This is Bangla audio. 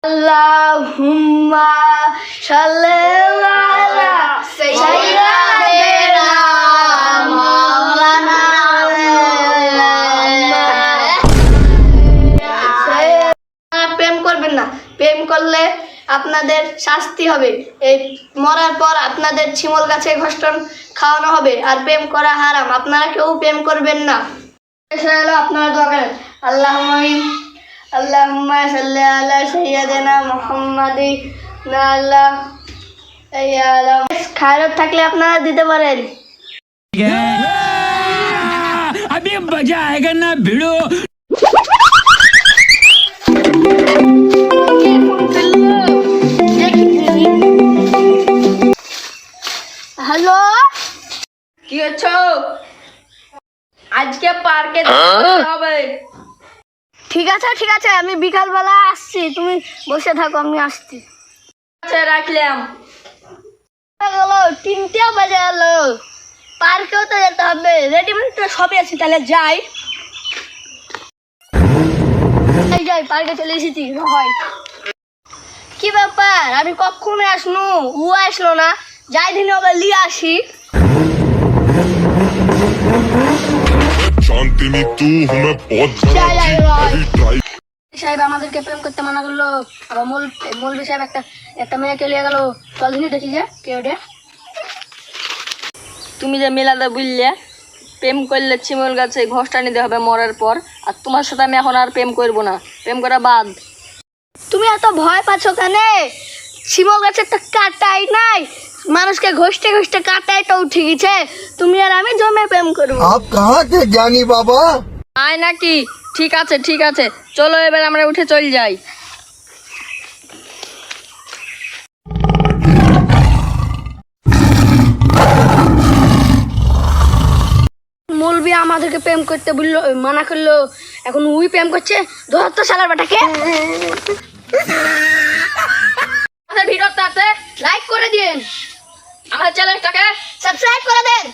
আল্লাহুম্মা সাল্লি আলা সাইয়্যিদিনা মাওলানা প্রেম করবেন না। প্রেম করলে আপনাদের শাস্তি হবে। এই মরার পর আপনাদের শিমল গাছে ঘষ্টন খাওয়ানো হবে। আর প্রেম করা হারাম, আপনারা কেউ প্রেম করবেন না। আপনারা দোয়া করেন, আল্লাহুম্মা সাল্লি আলা সাইয়্যিদিনা মুহাম্মাদিন আলা খায়রাত থাকলে আপনারা দিতে পারেন। अभी मजा आएगा ना भिड़ो। হ্যালো, কি হচ্ছে? আজকে পার্কে হবে। ঠিক আছে, আমি বিকালবেলা আসছি, তুমি বসে থাকো, আমি আসছি। আচ্ছা, রাখলাম। 3টে বাজে গেল, পার্কেও তো যেতে হবে। রেডিমেড তো সবই আছে, তাহলে যাই। পার্কে চলে এসেছি। হয় কি ব্যাপার, আমি কখন আসনু, ও আসলো না। যাই দিন আবার লিয়ে আসি। जानती नहीं तू हमें बहुत সাহেব আমাদেরকে প্রেম করতে মানা করলো। আবার মৌলভী সাহেব একটা মেয়েকে লিয়ে গেল। চল দিনই দেখি যে কে ওটা। তুমি যে মেলাদা বুঝলে, প্রেম করলে শিমল গাছে ঘষটা নিতে হবে মরার পর। আর তোমার সাথে আমি এখন আর প্রেম করবো না, প্রেম করা বাদ। তুমি এত ভয় পাচ্ছ কেন? শিমল গাছের তো কাটাই নাই, মানুষকে ঘষতে ঘষতে কাটাই তো উঠে গেছে। তুমি আর আমি জমে প্রেম করবো। आप कहाँ के ज्ञानी बाबा? আয় নাকি? ঠিক আছে, চলো এবার আমরা উঠে চল যাই। মৌলভী আমাদেরকে প্রেম করতে বললো, মানা করলো। এখন উই প্রেম করছে। ধর তো শালার বেটাকে। আমাদের ভিডিওটাতে লাইক করে দিন, আমাদের চ্যানেলটাকে সাবস্ক্রাইব করে দেন।